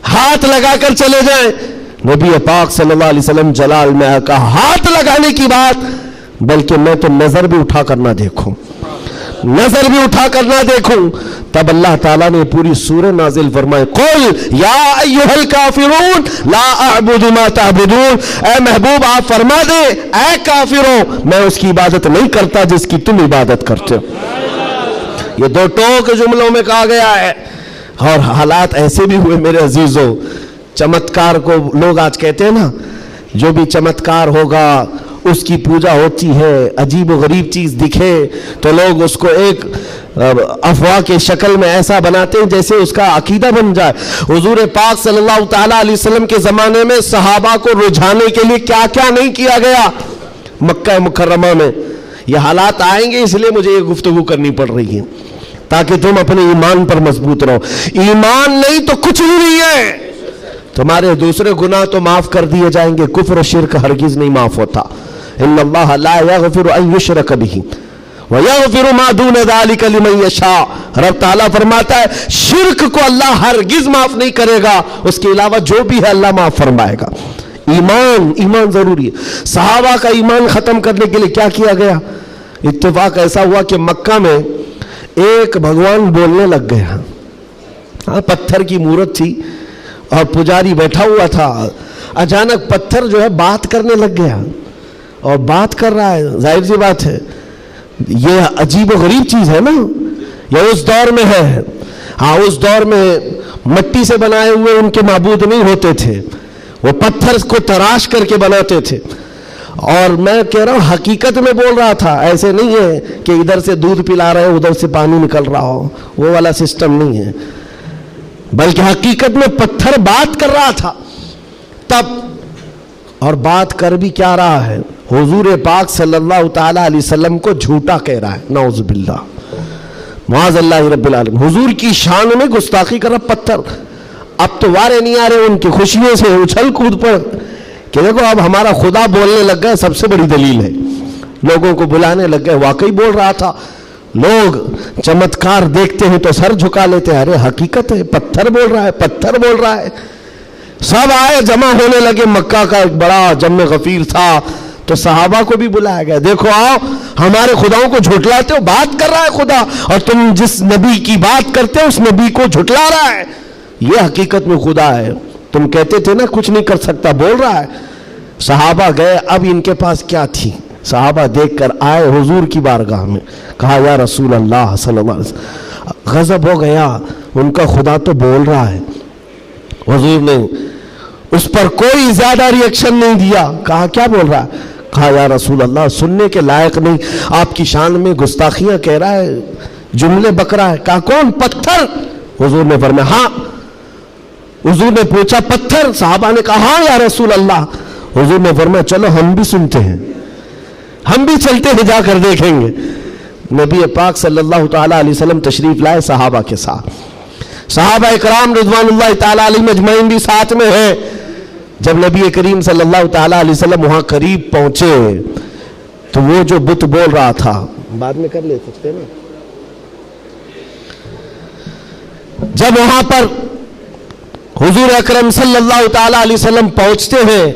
ہاتھ لگا کر چلے جائیں۔ نبی پاک صلی اللہ علیہ وسلم جلال میں کہا ہاتھ لگانے کی بات، بلکہ میں تو نظر بھی اٹھا کر نہ دیکھوں، نظر بھی اٹھا کر نہ دیکھوں۔ تب اللہ تعالیٰ نے پوری سورہ نازل فرمائے قل یا ایھا الکافرون لا اعبد ما تعبدون، اے محبوب آپ فرما دیں اے کافروں میں اس کی عبادت نہیں کرتا جس کی تم عبادت کرتے ہو۔ یہ 2 ٹوک جملوں میں کہا گیا ہے، اور حالات ایسے بھی ہوئے میرے عزیزوں، چمتکار کو لوگ آج کہتے ہیں نا، جو بھی چمتکار ہوگا اس کی پوجا ہوتی ہے، عجیب و غریب چیز دکھے تو لوگ اس کو ایک افواہ کے شکل میں ایسا بناتے ہیں جیسے اس کا عقیدہ بن جائے۔ حضور پاک صلی اللہ تعالیٰ علیہ وسلم کے زمانے میں صحابہ کو رجھانے کے لیے کیا کیا نہیں کیا گیا مکہ مکرمہ میں۔ یہ حالات آئیں گے اس لیے مجھے یہ گفتگو کرنی پڑ رہی ہے تاکہ تم اپنے ایمان پر مضبوط رہو۔ ایمان نہیں تو کچھ بھی نہیں ہے، تمہارے دوسرے گناہ تو معاف کر دیے جائیں گے، کفر و شرک ہرگز نہیں معاف ہوتا۔ ان اللہ لا یغفر ان یشرک بہ ویغفر ما دون ذلک لمن یشاء، رب تعالیٰ فرماتا ہے شرک کو اللہ ہرگز معاف نہیں کرے گا، اس کے علاوہ جو بھی ہے اللہ معاف فرمائے گا۔ ایمان ضروری ہے۔ صحابہ کا ایمان ختم کرنے کے لیے کیا کیا گیا؟ اتفاق ایسا ہوا کہ مکہ میں ایک بھگوان بولنے لگ گیا، پتھر کی مورت تھی اور پجاری بیٹھا ہوا تھا، اچانک پتھر جو ہے بات کرنے لگ گیا اور بات کر رہا ہے، ظاہر سی بات ہے یہ عجیب و غریب چیز ہے نا، یہ اس دور میں ہے۔ ہاں اس دور میں مٹی سے بنائے ہوئے ان کے معبود نہیں ہوتے تھے، وہ پتھر کو تراش کر کے بناتے تھے، اور میں کہہ رہا ہوں حقیقت میں بول رہا تھا، ایسے نہیں ہے کہ ادھر سے دودھ پلا رہے ادھر سے پانی نکل رہا ہو، وہ والا سسٹم نہیں ہے، بلکہ حقیقت میں پتھر بات کر رہا تھا۔ تب اور بات کر بھی کیا رہا ہے، حضور پاک صلی اللہ تعالیٰ علیہ وسلم کو جھوٹا کہہ رہا ہے، نعوذ باللہ معاذ اللہ رب العالمین، حضور کی شان میں گستاخی کر رہا پتھر۔ اب تو وارے نہیں آ رہے ان کی خوشیوں سے اچھل کود پر کہ دیکھو اب ہمارا خدا بولنے لگ گئے، سب سے بڑی دلیل ہے، لوگوں کو بلانے لگ گئے، واقعی بول رہا تھا۔ لوگ چمتکار دیکھتے ہیں تو سر جھکا لیتے ہیں، ارے حقیقت ہے پتھر بول رہا ہے، پتھر بول رہا ہے۔ سب آئے جمع ہونے لگے، مکہ کا ایک بڑا جمع غفیر تھا، تو صحابہ کو بھی بلایا گیا، دیکھو آؤ ہمارے خداؤں کو جھٹلاتے ہو، بات کر رہا ہے خدا، اور تم جس نبی کی بات کرتے ہو اس نبی کو جھٹلا رہا ہے، یہ حقیقت میں خدا ہے، تم کہتے تھے نا کچھ نہیں کر سکتا، بول رہا ہے۔ صحابہ گئے، اب ان کے پاس کیا تھی، صحابہ دیکھ کر آئے حضور کی بارگاہ میں، کہا یا رسول اللہ صلی اللہ علیہ وسلم، غضب ہو گیا، ان کا خدا تو بول رہا ہے۔ حضور نے اس پر کوئی زیادہ ری ایکشن نہیں دیا، کہا کیا بول رہا ہے؟ کہا یا رسول اللہ سننے کے لائق نہیں، آپ کی شان میں گستاخیاں کہہ رہا ہے، جملے بک رہا ہے۔ کہا کون؟ پتھر۔ حضور نے فرمایا ہاں۔ حضور نے پوچھا پتھر؟ صحابہ نے کہا ہاں یا رسول اللہ۔ حضور نے فرمایا چلو ہم بھی سنتے ہیں، ہم بھی چلتے ہیں، جا کر دیکھیں گے۔ نبی پاک صلی اللہ تعالیٰ علیہ وسلم تشریف لائے صحابہ کے ساتھ، صحابہ اکرام رضوان اللہ تعالیٰ علیہ مجمعین بھی ساتھ میں ہیں۔ جب نبی کریم صلی اللہ تعالیٰ علیہ وسلم وہاں قریب پہنچے تو وہ جو بت بول رہا تھا، بعد میں کر لے سکتے نا، جب وہاں پر حضور اکرم صلی اللہ تعالیٰ علیہ وسلم پہنچتے ہیں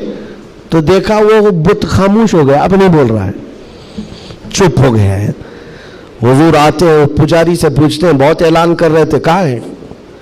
تو دیکھا وہ بت خاموش ہو گیا، اب نہیں بول رہا ہے، چپ ہو گیا ہے۔ حضور آتے ہیں، پجاری سے پوچھتے ہیں، بہت اعلان کر رہے تھے، کہاں ہے؟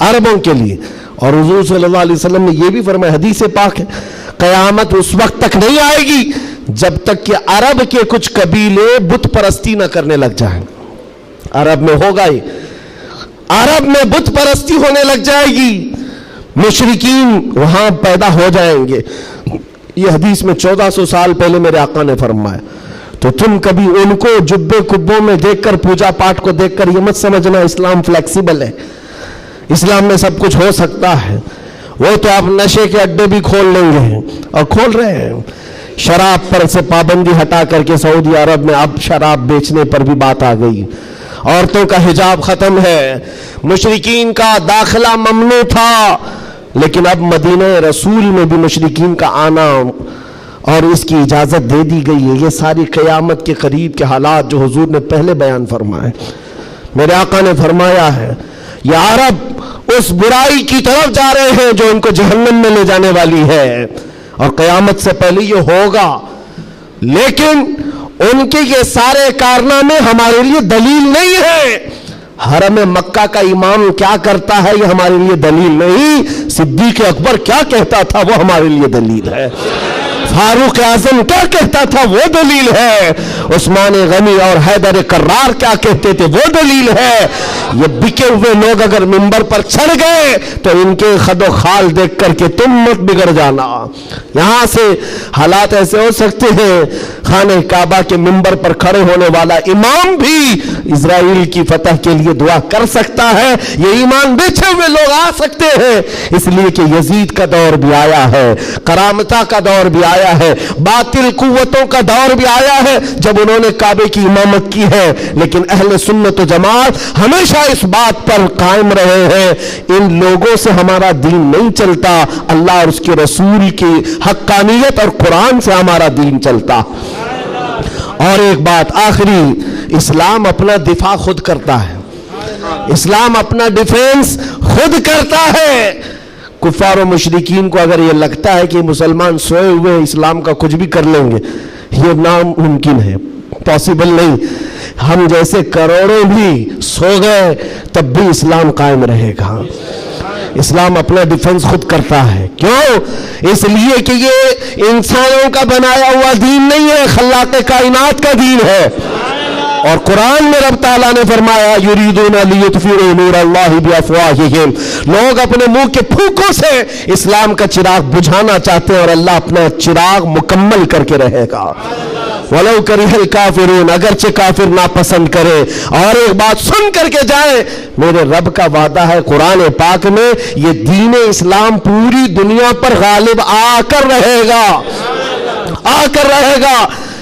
عربوں کے لیے. اور حضور صلی اللہ علیہ وسلم نے یہ بھی فرمایا، حدیث پاک ہے، قیامت اس وقت تک نہیں آئے گی جب تک کہ عرب کے کچھ قبیلے بت پرستی نہ کرنے لگ جائیں. عرب میں ہوگا ہی، عرب میں بت پرستی ہونے لگ جائے گی، مشرکین وہاں پیدا ہو جائیں گے. یہ حدیث میں 1400 سال پہلے میرے آقا نے فرمایا. تو تم کبھی ان کو جبے کبوں میں دیکھ کر، پوجا پاٹ کو دیکھ کر یہ مت سمجھنا اسلام فلیکسیبل ہے، اسلام میں سب کچھ ہو سکتا ہے. وہ تو آپ نشے کے اڈے بھی کھول لیں گے اور کھول رہے ہیں. شراب پر سے پابندی ہٹا کر کے سعودی عرب میں اب شراب بیچنے پر بھی بات آ گئی. عورتوں کا حجاب ختم ہے. مشرکین کا داخلہ ممنوع تھا، لیکن اب مدینہ رسول میں بھی مشرکین کا آنا اور اس کی اجازت دے دی گئی ہے. یہ ساری قیامت کے قریب کے حالات جو حضور نے پہلے بیان فرمائے. میرے آقا نے فرمایا ہے یہ عرب اس برائی کی طرف جا رہے ہیں جو ان کو جہنم میں لے جانے والی ہے، اور قیامت سے پہلے یہ ہوگا. لیکن ان کے یہ سارے کارنامے ہمارے لیے دلیل نہیں ہے. حرم مکہ کا امام کیا کرتا ہے یہ ہمارے لیے دلیل نہیں. صدیق اکبر کیا کہتا تھا وہ ہمارے لیے دلیل ہے. فاروق اعظم کیا کہتا تھا وہ دلیل ہے. عثمان غنی اور حیدر کرار کیا کہتے تھے وہ دلیل ہے. یہ بکے ہوئے لوگ اگر منبر پر چڑھ گئے تو ان کے خد و خال دیکھ کر کے تم مت بگڑ جانا. یہاں سے حالات ایسے ہو سکتے ہیں خانہ کعبہ کے منبر پر کھڑے ہونے والا امام بھی اسرائیل کی فتح کے لیے دعا کر سکتا ہے. یہ ایمان بیچے ہوئے لوگ آ سکتے ہیں، اس لیے کہ یزید کا دور بھی آیا ہے، کرامتہ کا دور بھی آیا ہے، باطل قوتوں کا دور بھی آیا ہے جب انہوں نے کعبے کی امامت کی ہے. لیکن اہل سنت و جماعت ہمیشہ اس بات پر قائم رہے ہیں ان لوگوں سے ہمارا دین نہیں چلتا، اللہ اور اس کے رسول کی حقانیت اور قرآن سے ہمارا دین چلتا. اور ایک بات آخری، اسلام اپنا دفاع خود کرتا ہے، اسلام اپنا ڈیفینس خود کرتا ہے. کفار و مشرکین کو اگر یہ لگتا ہے کہ مسلمان سوئے ہوئے اسلام کا کچھ بھی کر لیں گے، یہ ناممکن ہے، پاسبل نہیں. ہم جیسے کروڑوں بھی سو گئے تب بھی اسلام قائم رہے گا. اسلام اپنا ڈیفنس خود کرتا ہے. کیوں؟ اس لیے کہ یہ انسانوں کا بنایا ہوا دین نہیں ہے، خلاق کائنات کا دین ہے. اور قرآن میں رب تعالیٰ نے فرمایا یریدون لیطفئوا نور اللہ بافواہہم، لوگ اپنے منہ کے پھونکوں سے اسلام کا چراغ بجھانا چاہتے ہیں اور اللہ اپنا چراغ مکمل کر کے رہے گا. وَلَوْ كَرِهَ الْكَافِرُونَ، اگرچہ کافر ناپسند کرے. اور ایک بات سن کر کے جائیں، میرے رب کا وعدہ ہے قرآن پاک میں، یہ دین اسلام پوری دنیا پر غالب آ کر رہے گا، آ کر رہے گا.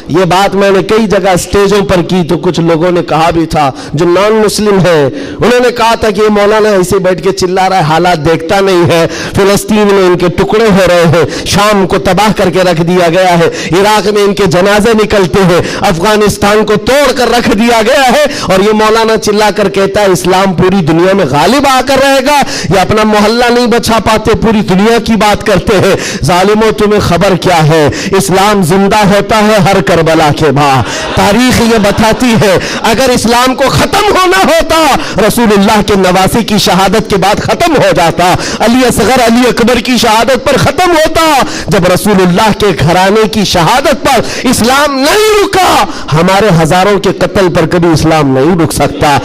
یہ بات میں نے کئی جگہ اسٹیجوں پر کی تو کچھ لوگوں نے کہا بھی تھا جو نان مسلم ہیں، انہوں نے کہا تھا کہ یہ مولانا ایسے بیٹھ کے چلا رہا ہے، حالات دیکھتا نہیں ہے. فلسطین میں ان کے ٹکڑے ہو رہے ہیں، شام کو تباہ کر کے رکھ دیا گیا ہے، عراق میں ان کے جنازے نکلتے ہیں، افغانستان کو توڑ کر رکھ دیا گیا ہے، اور یہ مولانا چلا کر کہتا ہے اسلام پوری دنیا میں غالب آ کر رہے گا. یہ اپنا محلہ نہیں بچا پاتے، پوری دنیا کی بات کرتے ہیں. ظالموں تمہیں خبر کیا ہے، اسلام زندہ ہوتا ہے ہر کربلا کے بعد. تاریخ یہ بتاتی ہے اگر اسلام کو ختم ہونا ہوتا رسول اللہ کے نواسی کی شہادت کے بعد ختم ہو جاتا، علی اصغر علی اکبر کی شہادت پر ختم ہوتا. جب رسول اللہ کے گھرانے کی شہادت پر اسلام نہیں رکا، ہمارے ہزاروں کے قتل پر کبھی اسلام نہیں رک سکتا.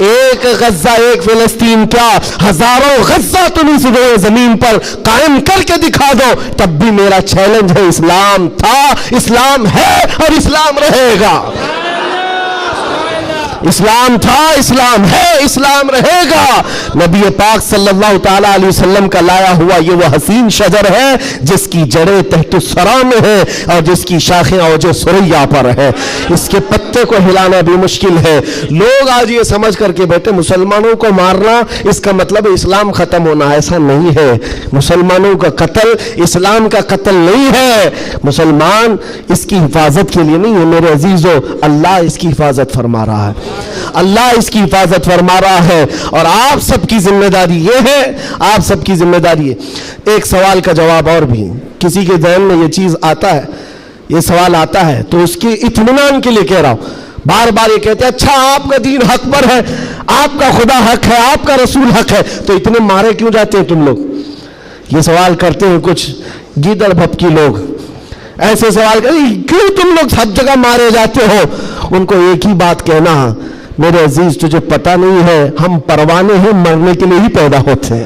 ایک غزہ، ایک فلسطین کیا، ہزاروں غزہ تم اس زمین پر قائم کر کے دکھا دو، تب بھی میرا چیلنج ہے اسلام تھا، اسلام ہے اور اسلام رہے گا. اسلام تھا، اسلام ہے، اسلام رہے گا. نبی پاک صلی اللہ تعالیٰ علیہ وسلم کا لایا ہوا یہ وہ حسین شجر ہے جس کی جڑیں تحت الثری میں ہے اور جس کی شاخیں اوج ثریا پر ہے. اس کے پتے کو ہلانا بھی مشکل ہے. لوگ آج یہ سمجھ کر کے بیٹھے مسلمانوں کو مارنا اس کا مطلب اسلام ختم ہونا، ایسا نہیں ہے. مسلمانوں کا قتل اسلام کا قتل نہیں ہے. مسلمان اس کی حفاظت کے لیے نہیں ہے میرے عزیزو، اللہ اس کی حفاظت فرما رہا ہے، اللہ اس کی حفاظت فرما رہا ہے. اور آپ سب کی ذمہ داری یہ ہے، آپ سب کی ذمہ داری ہے. ایک سوال کا جواب اور بھی، کسی کے ذہن میں یہ چیز آتا ہے، یہ سوال آتا ہے تو اس کے اطمینان کے لیے کہہ رہا ہوں. بار بار یہ کہتے ہیں اچھا آپ کا دین حق پر ہے، آپ کا خدا حق ہے, آپ کا رسول حق ہے, تو اتنے مارے کیوں جاتے ہیں تم لوگ؟ یہ سوال کرتے ہیں کچھ گیدڑ بھپکی لوگ, ایسے سوال کرتے کیوں تم لوگ سب جگہ مارے جاتے ہو؟ ان کو ایک ہی بات کہنا, میرے عزیز تجھے پتہ نہیں ہے ہم پروانے ہیں, مرنے کے لیے ہی پیدا ہوتے ہیں.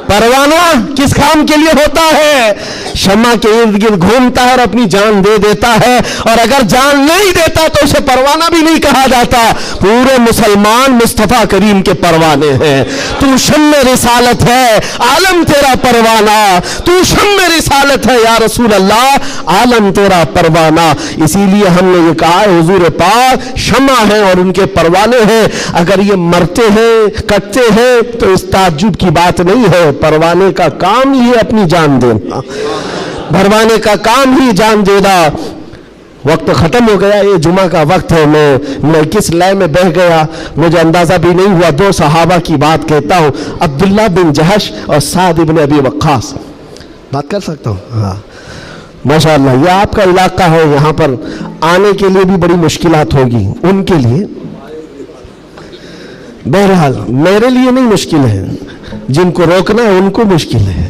پروانہ کس کام کے لیے ہوتا ہے؟ شمع کے ارد گرد گھومتا ہے اور اپنی جان دے دیتا ہے, اور اگر جان نہیں دیتا تو اسے پروانہ بھی نہیں کہا جاتا. پورے مسلمان مصطفیٰ کریم کے پروانے ہیں. تو شمع رسالت ہے, عالم تیرا پروانہ. تو شمع رسالت ہے یا رسول اللہ, عالم تیرا پروانہ. اسی لیے ہم نے یہ کہا ہے حضور پاک شمع ہیں اور ان کے پروانے ہیں. اگر یہ مرتے ہیں کٹتے ہیں تو اس تعجب کی بات نہیں ہے. پروانے کا کام ہی اپنی جان دینا, پروانے کا کام ہی جان دینا. وقت ختم ہو گیا, یہ جمعہ کا وقت ہے. میں کس لے میں بہ گیا مجھے اندازہ بھی نہیں ہوا. دو صحابہ کی بات کہتا ہوں, عبداللہ بن جہش اور سعد بن ابی وقاص. بات کر سکتا ہوں؟ ہاں ماشاءاللہ. یہ آپ کا علاقہ ہے, یہاں پر آنے کے لیے بھی بڑی مشکلات ہوگی ان کے لیے. بہرحال میرے لیے نہیں مشکل ہے, جن کو روکنا ہے ان کو مشکل ہے.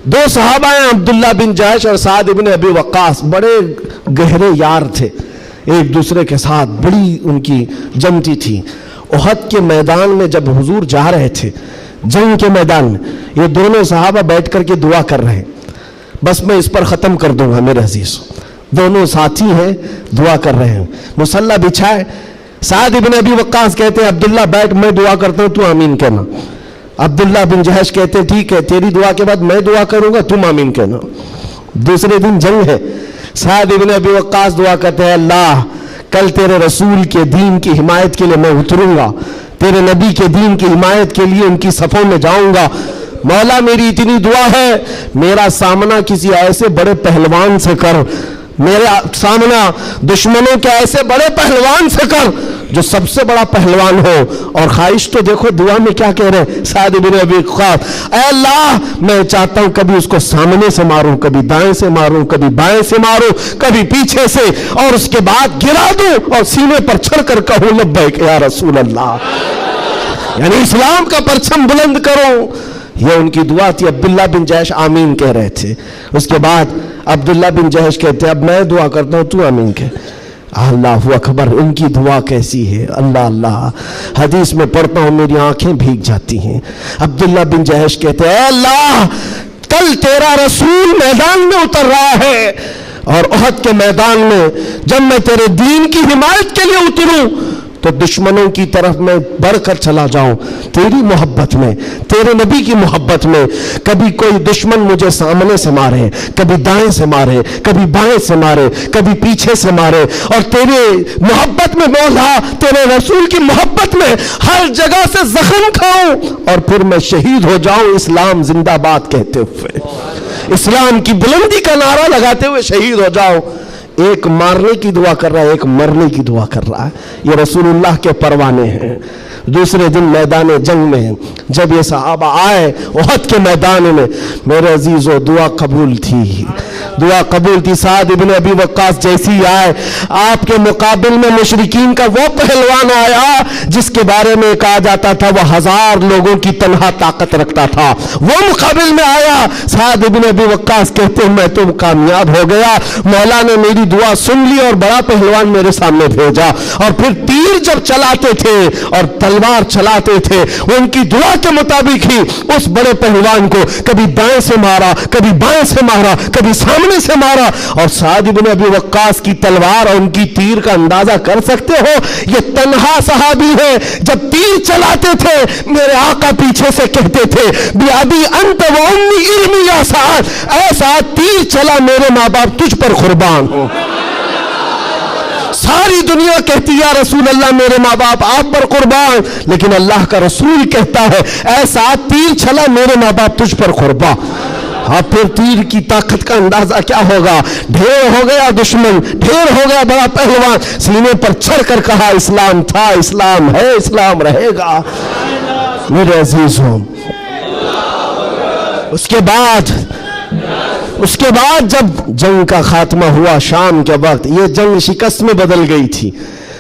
دو صحابہ ہیں, عبداللہ بن جہش اور سعد بن ابی وقاص. بڑے گہرے یار تھے, ایک دوسرے کے ساتھ بڑی ان کی جمتی تھی. احد کے میدان میں جب حضور جا رہے تھے, جنگ کے میدان میں, یہ دونوں صحابہ بیٹھ کر کے دعا کر رہے ہیں. بس میں اس پر ختم کر دوں گا میرے عزیز. دونوں ساتھی ہیں, دعا کر رہے ہیں, مصلی بچھائے. سعد بن ابی وقاص کہتے ہیں عبداللہ بیٹھ, میں دعا کرتا ہوں تو آمین کہنا. عبداللہ بن جہش کہتے ٹھیک ہے, تیری دعا کے بعد میں دعا کروں گا, تم آمین کہنا. دوسرے دن جنگ ہے. سعد بن ابی وقاص دعا کرتے ہیں اللہ کل تیرے رسول کے دین کی حمایت کے لیے میں اتروں گا, تیرے نبی کے دین کی حمایت کے لیے ان کی صفوں میں جاؤں گا. مولا میری اتنی دعا ہے, میرا سامنا کسی ایسے بڑے پہلوان سے کر, میرا سامنا دشمنوں کے ایسے بڑے پہلوان سے کر جو سب سے بڑا پہلوان ہو. اور خواہش تو دیکھو دعا میں کیا کہہ رہے ہیں سعد بن ابی وقاص, اے اللہ میں چاہتا ہوں کبھی اس کو سامنے سے ماروں, کبھی دائیں سے ماروں, کبھی بائیں سے ماروں, کبھی پیچھے سے, اور اس کے بعد گرا دوں اور سینے پر چڑھ کر کہوں لبیک یا رسول اللہ, یعنی اسلام کا پرچم بلند کرو. یہ ان کی دعا تھی. عبداللہ بن جہش آمین کہہ رہے تھے. اس کے بعد عبداللہ بن جہش کہتے اب میں دعا کرتا ہوں تو آمین کہہ. اللہ اکبر, ان کی دعا کیسی ہے, اللہ اللہ. حدیث میں پڑھتا ہوں میری آنکھیں بھیگ جاتی ہیں. عبداللہ بن جہش کہتے ہیں اے اللہ کل تیرا رسول میدان میں اتر رہا ہے, اور احد کے میدان میں جب میں تیرے دین کی حمایت کے لیے اتروں تو دشمنوں کی طرف میں بڑھ کر چلا جاؤں تیری محبت میں, تیرے نبی کی محبت میں. کبھی کوئی دشمن مجھے سامنے سے مارے, کبھی دائیں سے مارے, کبھی بائیں سے مارے, کبھی پیچھے سے مارے, اور تیرے محبت میں مولا, تیرے رسول کی محبت میں ہر جگہ سے زخم کھاؤں اور پھر میں شہید ہو جاؤں اسلام زندہ باد کہتے ہوئے, اسلام کی بلندی کا نعرہ لگاتے ہوئے شہید ہو جاؤں. ایک مارنے کی دعا کر رہا ہے, ایک مرنے کی دعا کر رہا ہے. یہ رسول اللہ کے پروانے ہیں. دوسرے دن میدان جنگ میں جب یہ صحابہ آئے احد کے میدان میں, میرے عزیزو دعا قبول تھی, دعا قبول تھی. سعد بن ابی وقاص جیسی آئے, آپ کے مقابل میں مشرکین کا وہ پہلوان آیا جس کے بارے میں کہا جاتا تھا وہ 1000 لوگوں کی تنہا طاقت رکھتا تھا, وہ مقابل میں آیا. سعد بن ابی وقاص کہتے ہیں میں تو کامیاب ہو گیا, مولا نے میری دعا سن لی اور بڑا پہلوان میرے سامنے بھیجا. اور پھر تیر جب چلاتے تھے اور تلوار چلاتے تھے ان کی دعا کے مطابق ہی اس بڑے پہلوان کو کبھی دائیں سے مارا, کبھی بائیں سے مارا, کبھی سامنے سے مارا. اور سعد بن ابی وقاص کی تلوار اور ان کی تیر کا اندازہ کر سکتے ہو, یہ تنہا صحابی ہے. جب تیر چلاتے تھے میرے آقا پیچھے سے کہتے تھے بیابی انت و امی علمی یا سعد, اے سعد تیر چلا میرے ماں باپ تجھ پر قربان ہو. ساری دنیا کہتی یا رسول اللہ میرے ماں باپ آپ پر قربان, لیکن اللہ کا رسول کہتا ہے اے سعد تیر چلا میرے ماں باپ تجھ پر قربان. اب پھر تیر کی طاقت کا اندازہ کیا ہوگا, ڈھیر ہو گیا دشمن, ڈھیر ہو گیا بڑا پہلوان, سینے پر چڑھ کر کہا اسلام تھا, اسلام ہے, اسلام رہے گا. میرے عزیزوں اس کے بعد جب جنگ کا خاتمہ ہوا شام کے وقت, یہ جنگ شکست میں بدل گئی تھی.